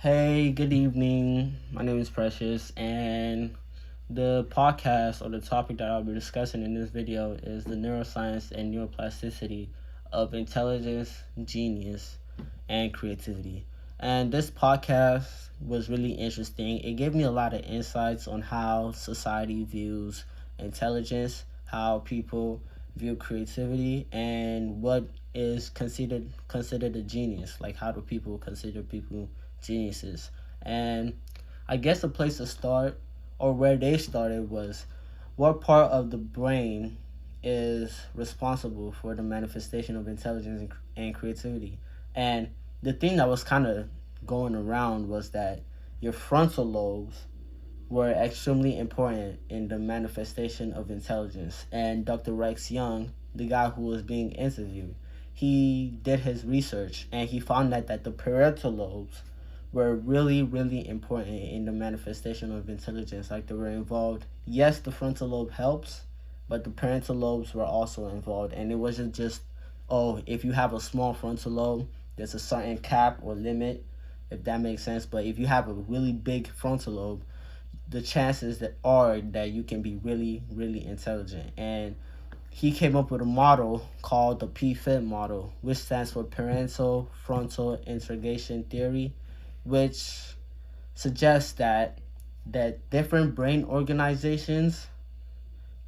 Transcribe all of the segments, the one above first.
Hey, good evening. My name is Precious, and the podcast or the topic that I'll be discussing in this video is the neuroscience and neuroplasticity of intelligence, genius, and creativity. And this podcast was really interesting. It gave me a lot of insights on how society views intelligence, how people view creativity, and what is considered a genius. Like, how do people consider people geniuses? And I guess the place to start, or where they started, was what part of the brain is responsible for the manifestation of intelligence and creativity. And the thing that was kind of going around was that your frontal lobes were extremely important in the manifestation of intelligence. And Dr. Rex Young, the guy who was being interviewed, he did his research and he found that the parietal lobes were really, really important in the manifestation of intelligence. Like, they were involved. Yes, the frontal lobe helps, but the parietal lobes were also involved. And it wasn't just, oh, if you have a small frontal lobe, there's a certain cap or limit, if that makes sense. But if you have a really big frontal lobe, the chances that are that you can be really, really intelligent. And he came up with a model called the PFIT model, which stands for parental frontal integration theory, which suggests that different brain organizations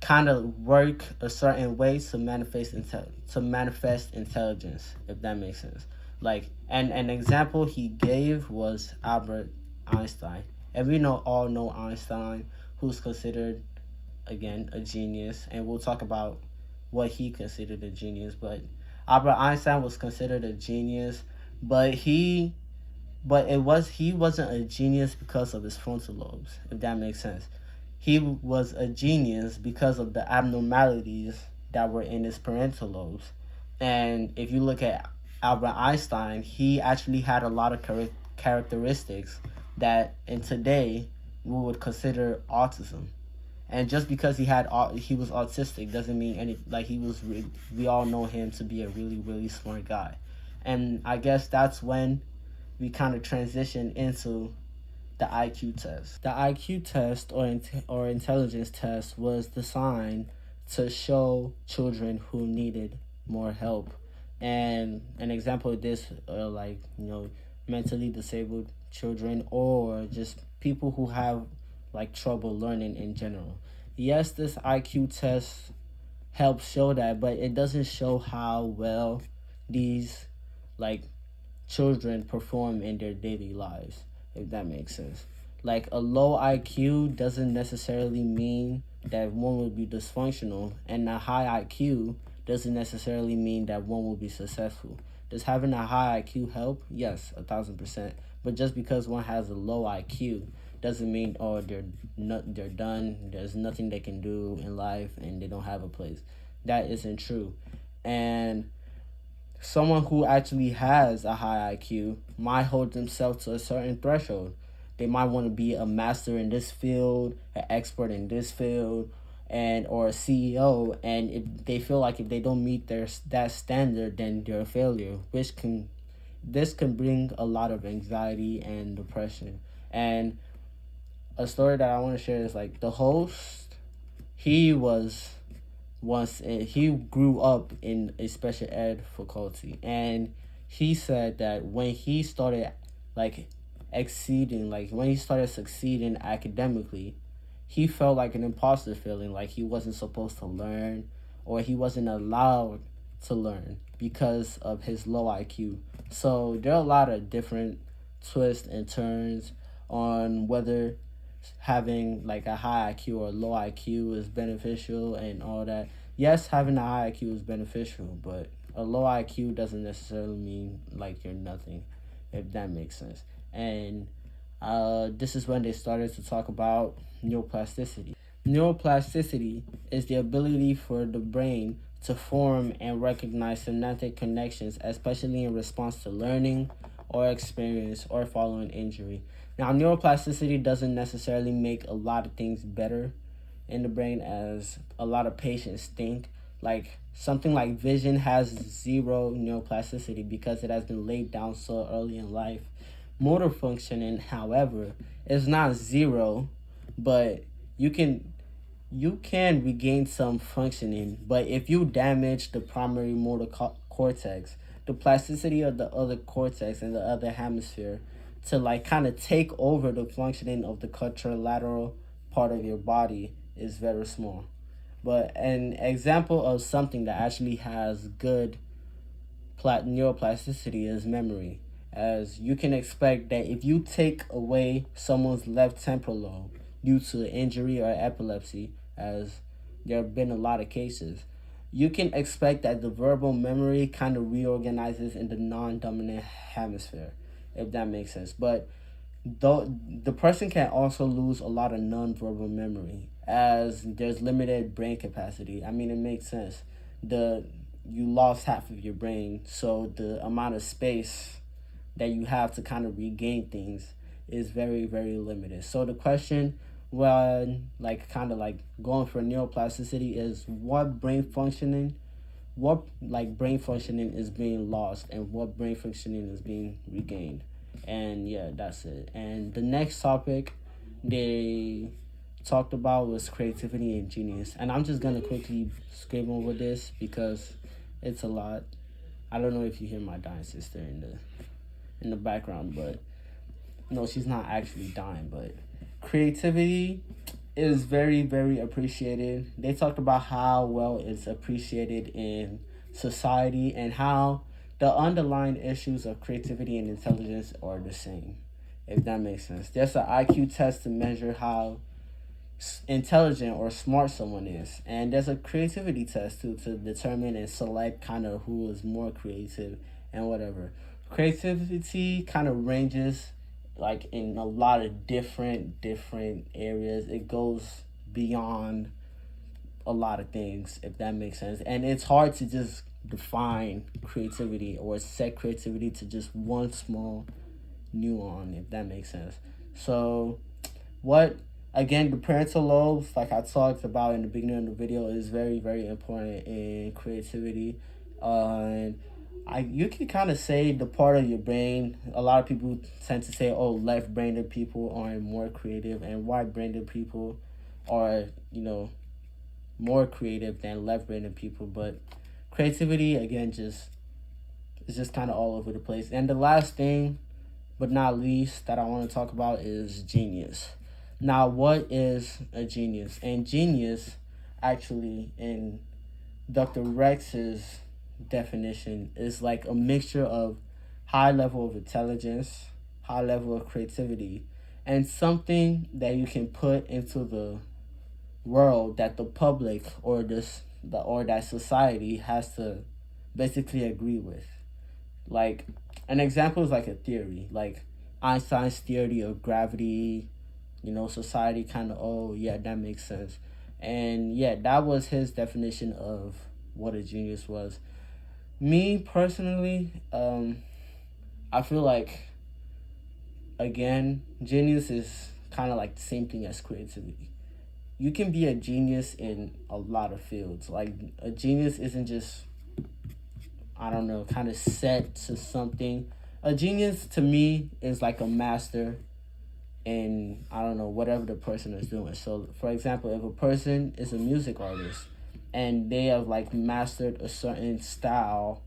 kind of work a certain way to manifest intelligence, if that makes sense. Like, and an example he gave was Albert Einstein, and we all know Einstein, who's considered, again, a genius, and we'll talk about what he considered a genius. But Albert Einstein was considered a genius, but he wasn't a genius because of his frontal lobes, if that makes sense. He was a genius because of the abnormalities that were in his parietal lobes. And if you look at Albert Einstein, he actually had a lot of characteristics that in today we would consider autism. And just because he was autistic doesn't mean any, like, we all know him to be a really, really smart guy. And I guess that's when we kind of transition into the IQ test. The IQ test, or intelligence test, was designed to show children who needed more help. And an example of this are, like, mentally disabled children, or just people who have, like, trouble learning in general. Yes, this IQ test helps show that, but it doesn't show how well these, like, children perform in their daily lives, if that makes sense. Like, a low IQ doesn't necessarily mean that one will be dysfunctional, and a high IQ doesn't necessarily mean that one will be successful. Does having a high IQ help? Yes, 1,000%. But just because one has a low IQ doesn't mean, oh, they're done. There's nothing they can do in life, and they don't have a place. That isn't true. And someone who actually has a high IQ might hold themselves to a certain threshold. They might want to be a master in this field, an expert in this field, and or a CEO. And if they feel like if they don't meet that standard, then they're a failure, this can bring a lot of anxiety and depression. And a story that I want to share is, like, the host. He was he grew up in a special ed faculty, and he said that when he started, like, when he started succeeding academically, he felt like an imposter feeling, like he wasn't supposed to learn, or he wasn't allowed to learn because of his low IQ. So there are a lot of different twists and turns on whether having, like, a high IQ or low IQ is beneficial and all that. Yes, having a high IQ is beneficial, but a low IQ doesn't necessarily mean, like, you're nothing, if that makes sense. And this is when they started to talk about neuroplasticity. Neuroplasticity is the ability for the brain to form and recognize synaptic connections, especially in response to learning or experience or following injury. Now, neuroplasticity doesn't necessarily make a lot of things better in the brain, as a lot of patients think. Like, something like vision has zero neuroplasticity because it has been laid down so early in life. Motor functioning, however, is not zero, but you can you can regain some functioning. But if you damage the primary motor cortex, the plasticity of the other cortex and the other hemisphere to like kind of take over the functioning of the contralateral part of your body is very small. But an example of something that actually has good neuroplasticity is memory. As you can expect that if you take away someone's left temporal lobe due to injury or epilepsy, as there have been a lot of cases, you can expect that the verbal memory kind of reorganizes in the non-dominant hemisphere, if that makes sense. But though the person can also lose a lot of non-verbal memory as there's limited brain capacity. I mean, it makes sense. The You lost half of your brain, so the amount of space that you have to kind of regain things is very, very limited. So the question, well, like kind of like going for neuroplasticity, is what brain functioning is being lost and what brain functioning is being regained. And yeah, that's it. And the next topic they talked about was creativity and genius. And I'm just gonna quickly skip over this because it's a lot. I don't know if you hear my dying sister in the background, but no, she's not actually dying. But creativity is very, very appreciated. They talked about how well it's appreciated in society and how the underlying issues of creativity and intelligence are the same, if that makes sense. There's an IQ test to measure how intelligent or smart someone is, and there's a creativity test to determine and select kind of who is more creative and whatever. Creativity kind of ranges like in a lot of different areas. It goes beyond a lot of things, if that makes sense. And it's hard to just define creativity or set creativity to just one small nuance, if that makes sense. So what again, the parental lobes, like I talked about in the beginning of the video, is very, very important in creativity. And you can kind of say the part of your brain. A lot of people tend to say, oh, left-brained people are more creative, and right-brained people are, more creative than left-brained people. But creativity, again, is just kind of all over the place. And the last thing, but not least, that I want to talk about is genius. Now, what is a genius? And genius, actually, in Dr. Rex's definition, is like a mixture of high level of intelligence, high level of creativity, and something that you can put into the world that the public or that society has to basically agree with. Like an example is like a theory, like Einstein's theory of gravity. Society kind of, oh yeah, that makes sense. And yeah, that was his definition of what a genius was. Me personally, I feel like, again, genius is kind of like the same thing as creativity. You can be a genius in a lot of fields. Like a genius isn't just, I don't know, kind of set to something. A genius to me is like a master in, I don't know, whatever the person is doing. So for example, if a person is a music artist and they have like mastered a certain style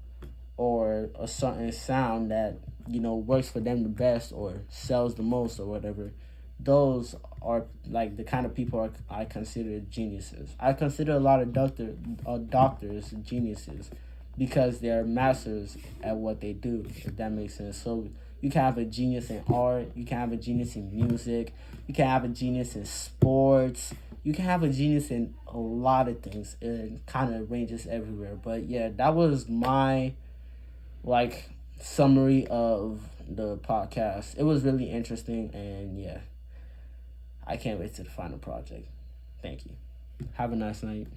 or a certain sound that works for them the best or sells the most or whatever, those are like the kind of people I consider geniuses. I consider a lot of doctors geniuses because they're masters at what they do, if that makes sense. So you can have a genius in art, you can have a genius in music, you can have a genius in sports, you can have a genius in a lot of things. It kind of ranges everywhere. But yeah, that was my like summary of the podcast. It was really interesting, and yeah, I can't wait to the final project. Thank you. Have a nice night.